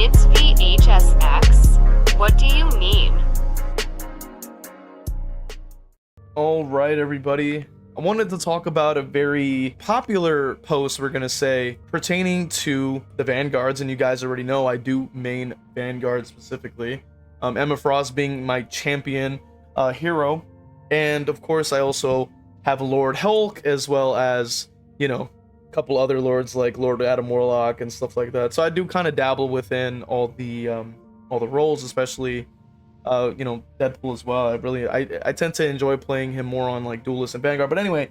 It's v.h.s.x. What do you mean? All right, everybody. I wanted to talk about a very popular post, we're going to say, pertaining to the Vanguards. And you guys already know I do main Vanguard specifically. Emma Frost being my champion hero. And of course, I also have Lord Hulk, as well as, you know, a couple other lords like Lord Adam Warlock and stuff like that. So I do kind of dabble within all the roles, especially you know, Deadpool as well. I tend to enjoy playing him more on like Duelist and Vanguard. But anyway,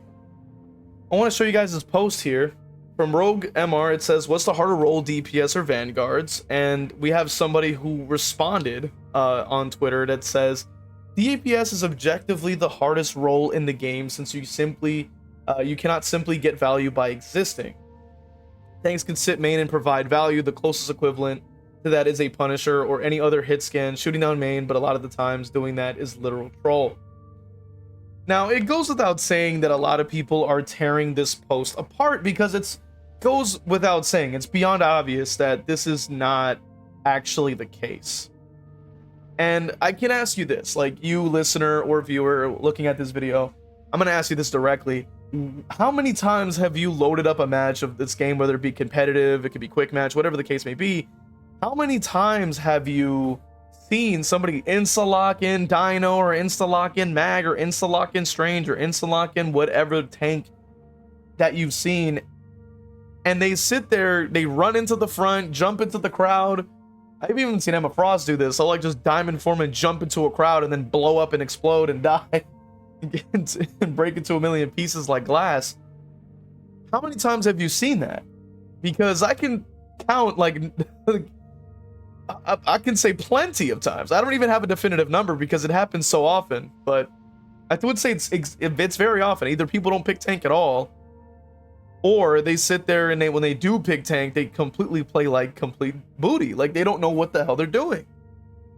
I want to show you guys this post here from Rogue MR. It says, what's the harder role, DPS or Vanguards? And we have somebody who responded on Twitter that says, DPS is objectively the hardest role in the game, since you cannot simply get value by existing. Tanks can sit main and provide value. The closest equivalent to that is a Punisher or any other hit scan shooting down main, but a lot of the times doing that is literal troll. Now, it goes without saying that a lot of people are tearing this post apart, because it goes without saying, it's beyond obvious that this is not actually the case. And I can ask you this, like, you listener or viewer looking at this video, I'm going to ask you this directly. How many times have you loaded up a match of this game, whether it be competitive, it could be quick match, whatever the case may be? How many times have you seen somebody insta-lock in Dino, or insta-lock in Mag, or insta-lock in Strange, or insta-lock in whatever tank that you've seen, and they sit there, they run into the front, jump into the crowd? I've even seen Emma Frost do this. I'll like just diamond form and jump into a crowd and then blow up and explode and die and break into a million pieces like glass. How many times have you seen that? Because I can count, like, I can say plenty of times. I don't even have a definitive number because it happens so often, but I would say it's very often. Either people don't pick tank at all, or they sit there and when they do pick tank, they completely play like complete booty. Like, they don't know what the hell they're doing.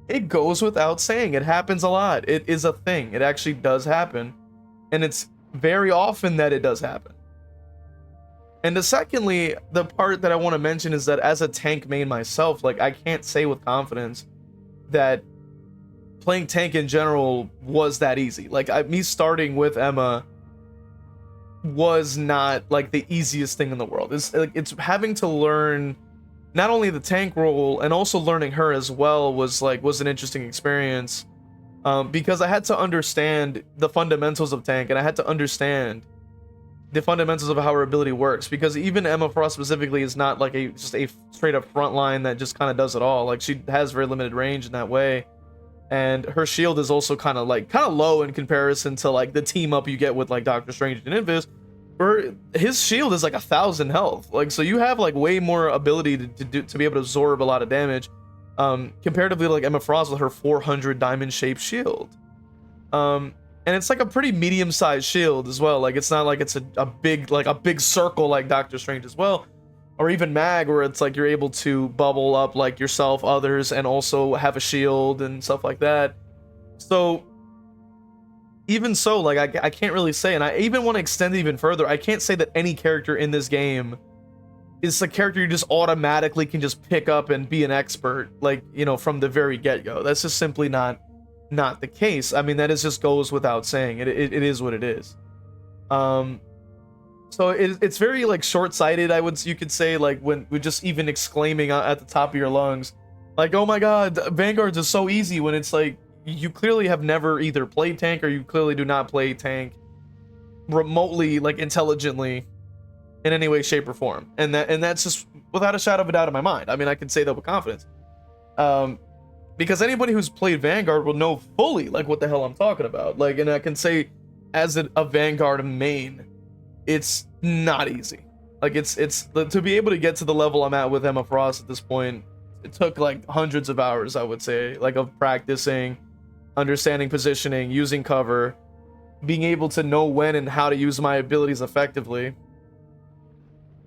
It goes without saying. It happens a lot. It is a thing. It actually does happen. And it's very often that it does happen. And secondly, the part that I want to mention is that as a tank main myself, like, I can't say with confidence that playing tank in general was that easy. Like, me starting with Emma was not like the easiest thing in the world. It's having to learn not only the tank role, and also learning her as well was an interesting experience, because I had to understand the fundamentals of tank, and I had to understand the fundamentals of how her ability works, because even Emma Frost specifically is not like just a straight up front line that just kind of does it all. Like, she has very limited range in that way, and her shield is also kind of low in comparison to like the team up you get with like Doctor Strange and Invis, where his shield is like 1,000 health. Like, so you have like way more ability to be able to absorb a lot of damage, comparatively like Emma Frost with her 400 diamond shaped shield. And it's like a pretty medium-sized shield as well. Like, it's not like it's a big circle like Doctor Strange as well, or even Mag, where it's like you're able to bubble up like yourself, others, and also have a shield and stuff like that. So even so, like, I can't really say, and I even want to extend it even further. I can't say that any character in this game is a character you just automatically can just pick up and be an expert, like, you know, from the very get-go. That's just simply not the case. I mean, that just goes without saying. It is what it is. So it's very like short-sighted, you could say, like, when we're just even exclaiming at the top of your lungs, like, oh my god, Vanguards is so easy, when it's like you clearly have never either played tank, or you clearly do not play tank remotely, like, intelligently in any way, shape, or form. And that's just without a shadow of a doubt in my mind. I mean, I can say that with confidence. Because anybody who's played Vanguard will know fully like what the hell I'm talking about. Like, and I can say as a Vanguard main, it's not easy. Like, it's to be able to get to the level I'm at with Emma Frost at this point, it took like hundreds of hours, I would say, like, of practicing, understanding positioning, using cover, being able to know when and how to use my abilities effectively.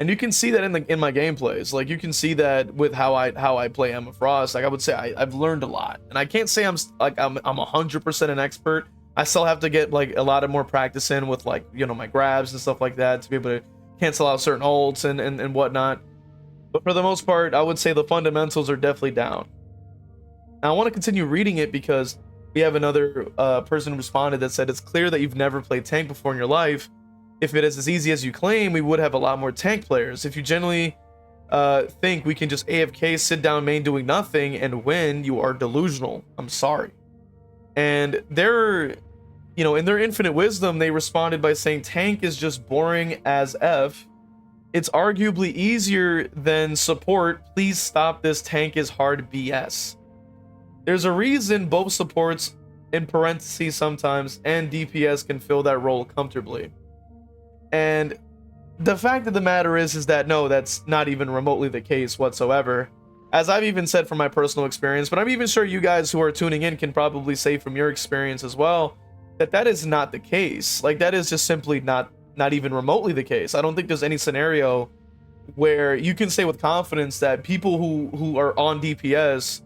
And you can see that in my gameplays. Like, you can see that with how I play Emma Frost. Like, I would say I've learned a lot, and I can't say I'm 100% an expert. I still have to get like a lot of more practice in with, like, you know, my grabs and stuff like that to be able to cancel out certain ults and whatnot. But for the most part, I would say the fundamentals are definitely down. Now, I want to continue reading it because we have another person who responded that said, it's clear that you've never played tank before in your life. If it is as easy as you claim, we would have a lot more tank players. If you generally think we can just AFK, sit down main doing nothing and win, you are delusional. I'm sorry. And they're, you know, in their infinite wisdom, they responded by saying tank is just boring as F. It's arguably easier than support. Please stop this. Tank is hard BS. There's a reason both supports, in parentheses sometimes, and DPS can fill that role comfortably. And the fact of the matter is that no, that's not even remotely the case whatsoever. As I've even said from my personal experience, but I'm even sure you guys who are tuning in can probably say from your experience as well, that is not the case. Like, that is just simply not even remotely the case. I don't think there's any scenario where you can say with confidence that people who are on DPS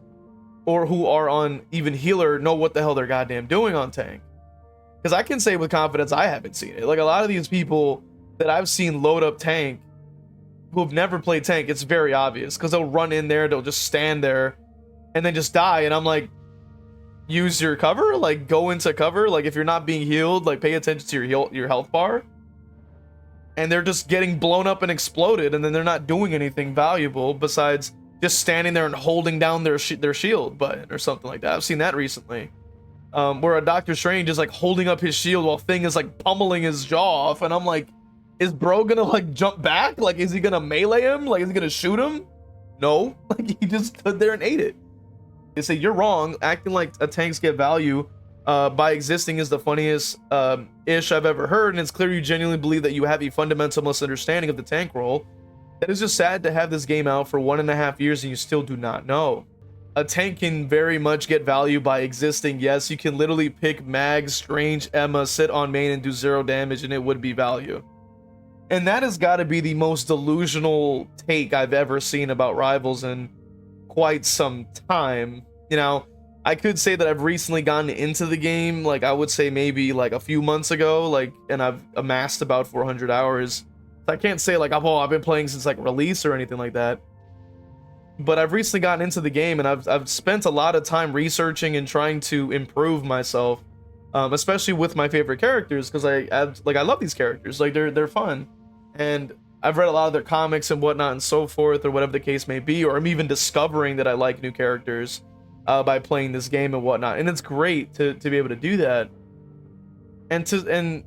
or who are on even healer know what the hell they're goddamn doing on tank. Because I can say with confidence I haven't seen it. Like, a lot of these people that I've seen load up tank who have never played tank, it's very obvious because they'll run in there, they'll just stand there and then just die. And I'm like, use your cover, like go into cover. Like, if you're not being healed, like pay attention to your health bar. And they're just getting blown up and exploded, and then they're not doing anything valuable besides just standing there and holding down their shield button or something like that. I've seen that recently, where a Doctor Strange is like holding up his shield while Thing is like pummeling his jaw off, and I'm like, is bro gonna like jump back? Like, is he gonna melee him? Like, is he gonna shoot him? No, like he just stood there and ate it. They say you're wrong. Acting like a tanks get value by existing is the funniest ish I've ever heard, and it's clear you genuinely believe that you have a fundamental misunderstanding of the tank role. It is just sad to have this game out for 1.5 years and you still do not know. A tank can very much get value by existing. Yes, you can literally pick Mag, Strange, Emma, sit on main and do 0 damage and it would be value. And that has got to be the most delusional take I've ever seen about Rivals in quite some time. You know, I could say that I've recently gotten into the game, like I would say maybe like a few months ago, like, and I've amassed about 400 hours. I can't say like, oh, I've been playing since like release or anything like that. But I've recently gotten into the game and I've spent a lot of time researching and trying to improve myself, especially with my favorite characters, because I love these characters. Like, they're fun, and I've read a lot of their comics and whatnot and so forth, or whatever the case may be, or I'm even discovering that I like new characters by playing this game and whatnot. And it's great to be able to do that. And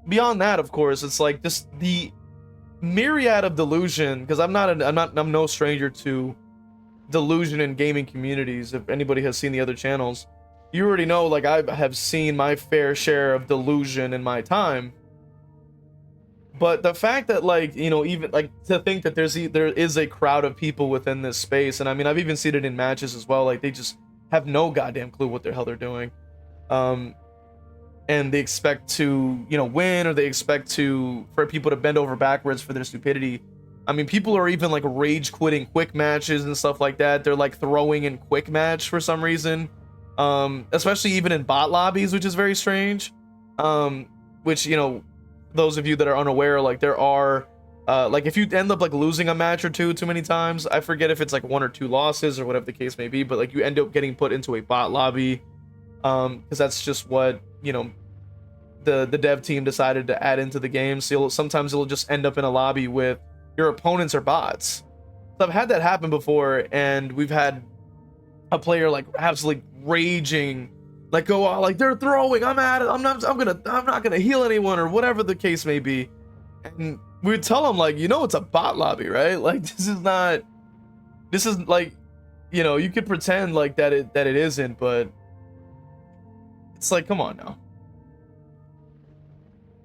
beyond that, of course, it's like just the myriad of delusion, because I'm no stranger to delusion in gaming communities. If anybody has seen the other channels, you already know, like, I have seen my fair share of delusion in my time. But the fact that, like, you know, even like to think that there is a crowd of people within this space, and I mean, I've even seen it in matches as well, like they just have no goddamn clue what the hell they're doing, and they expect to, you know, win, or they expect for people to bend over backwards for their stupidity. I mean, people are even like rage quitting quick matches and stuff like that. They're like throwing in quick match for some reason, especially even in bot lobbies, which is very strange. Which, you know, those of you that are unaware, like there are like if you end up like losing a match or two too many times, I forget if it's like 1 or 2 losses or whatever the case may be, but like you end up getting put into a bot lobby, because that's just what, you know, the dev team decided to add into the game. So sometimes it'll just end up in a lobby with your opponents are bots. So I've had that happen before, and we've had a player like absolutely raging, like go out, like they're throwing, I'm at it, I'm not gonna heal anyone, or whatever the case may be. And we would tell them, like, you know, it's a bot lobby, right? Like, this is like, you know, you could pretend like that it isn't, but it's like, come on now.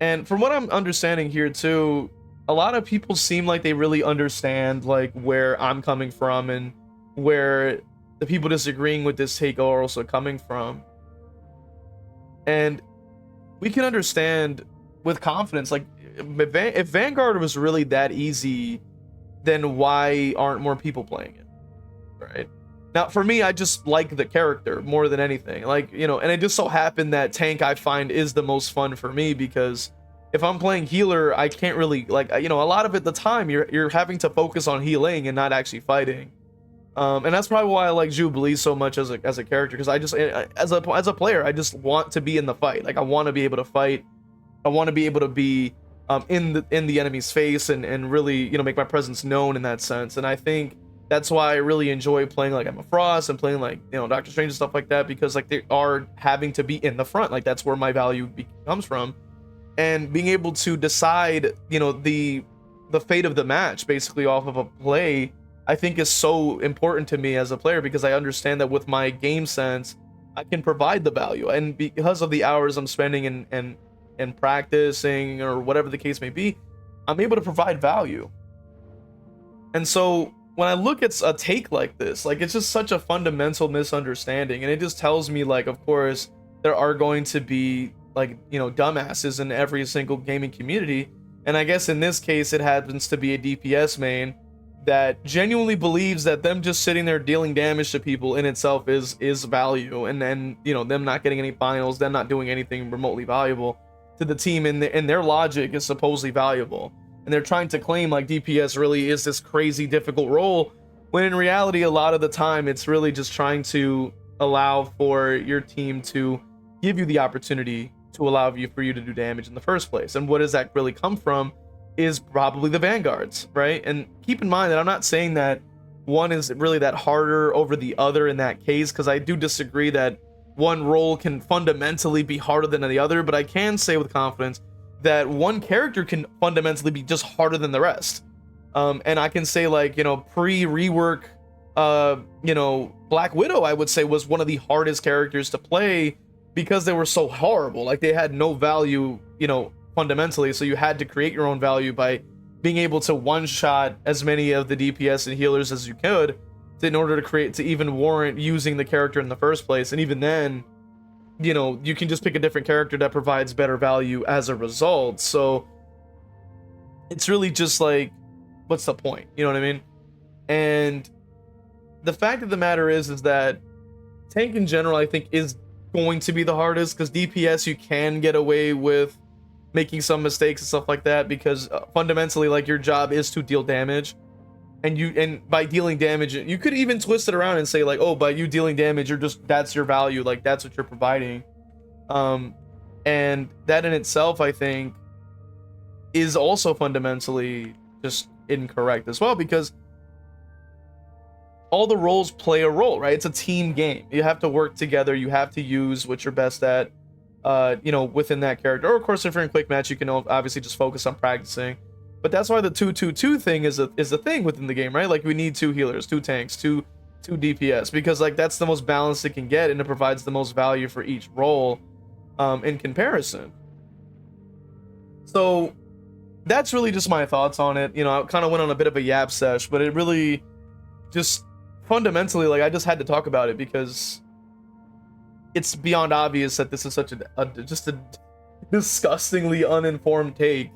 And from what I'm understanding here too, a lot of people seem like they really understand like where I'm coming from and where the people disagreeing with this take are also coming from. And we can understand with confidence, like, if Vanguard was really that easy, then why aren't more people playing it, right? Now, for me, I just like the character more than anything. Like, you know, and it just so happened that tank I find is the most fun for me because if I'm playing healer, I can't really like, you know, a lot of it the time you're having to focus on healing and not actually fighting. And that's probably why I like Jubilee so much as a character, because I just as a player I just want to be in the fight. Like I want to be able to fight. I want to be able to be in the enemy's face and really, you know, make my presence known in that sense. And I think that's why I really enjoy playing like Emma Frost and playing like, you know, Doctor Strange and stuff like that, because like they are having to be in the front. Like that's where my value comes from, and being able to decide, you know, the fate of the match basically off of a play, I think is so important to me as a player, because I understand that with my game sense I can provide the value, and because of the hours I'm spending and practicing or whatever the case may be, I'm able to provide value. And so when I look at a take like this, like it's just such a fundamental misunderstanding, and it just tells me like, of course there are going to be like, you know, dumbasses in every single gaming community, and I guess in this case it happens to be a DPS main that genuinely believes that them just sitting there dealing damage to people in itself is value, and then, you know, them not getting any finals, them not doing anything remotely valuable to the team in their logic is supposedly valuable. And they're trying to claim like DPS really is this crazy difficult role, when in reality a lot of the time it's really just trying to allow for your team to give you the opportunity to allow for you to do damage in the first place. And what does that really come from is probably the Vanguards, right? And keep in mind that I'm not saying that one is really that harder over the other in that case, because I do disagree that one role can fundamentally be harder than the other, but I can say with confidence that one character can fundamentally be just harder than the rest. And I can say, like, you know, pre-rework, you know, Black Widow, I would say, was one of the hardest characters to play because they were so horrible. Like, they had no value, you know, fundamentally, so you had to create your own value by being able to one-shot as many of the DPS and healers as you could in order to even warrant using the character in the first place. And even then, you know, you can just pick a different character that provides better value as a result. So it's really just like, what's the point? You know what I mean? And the fact of the matter is that tank in general, I think, is going to be the hardest, because DPS you can get away with making some mistakes and stuff like that, because fundamentally, like, your job is to deal damage, and by dealing damage, you could even twist it around and say like, oh, by you dealing damage, that's your value, like that's what you're providing. And that in itself, I think, is also fundamentally just incorrect as well, because all the roles play a role, right? It's a team game. You have to work together. You have to use what you're best at, you know, within that character. Or of course, if you're in quick match, you can obviously just focus on practicing. But that's why the 2-2-2 thing is a thing within the game, right? Like, we need 2 healers, 2 tanks, 2 DPS, because like that's the most balanced it can get, and it provides the most value for each role in comparison. So that's really just my thoughts on it. You know, I kind of went on a bit of a yap sesh, but it really just fundamentally, like, I just had to talk about it because it's beyond obvious that this is such just a disgustingly uninformed take.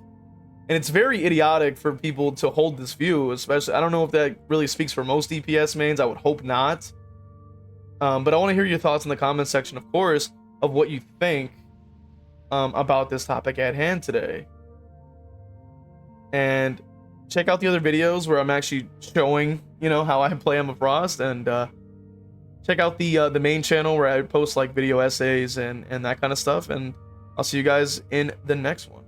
And it's very idiotic for people to hold this view, especially, I don't know if that really speaks for most DPS mains, I would hope not. But I want to hear your thoughts in the comment section, of course, of what you think about this topic at hand today. And check out the other videos where I'm actually showing, you know, how I play Emma Frost, and check out the main channel where I post like video essays and that kind of stuff. And I'll see you guys in the next one.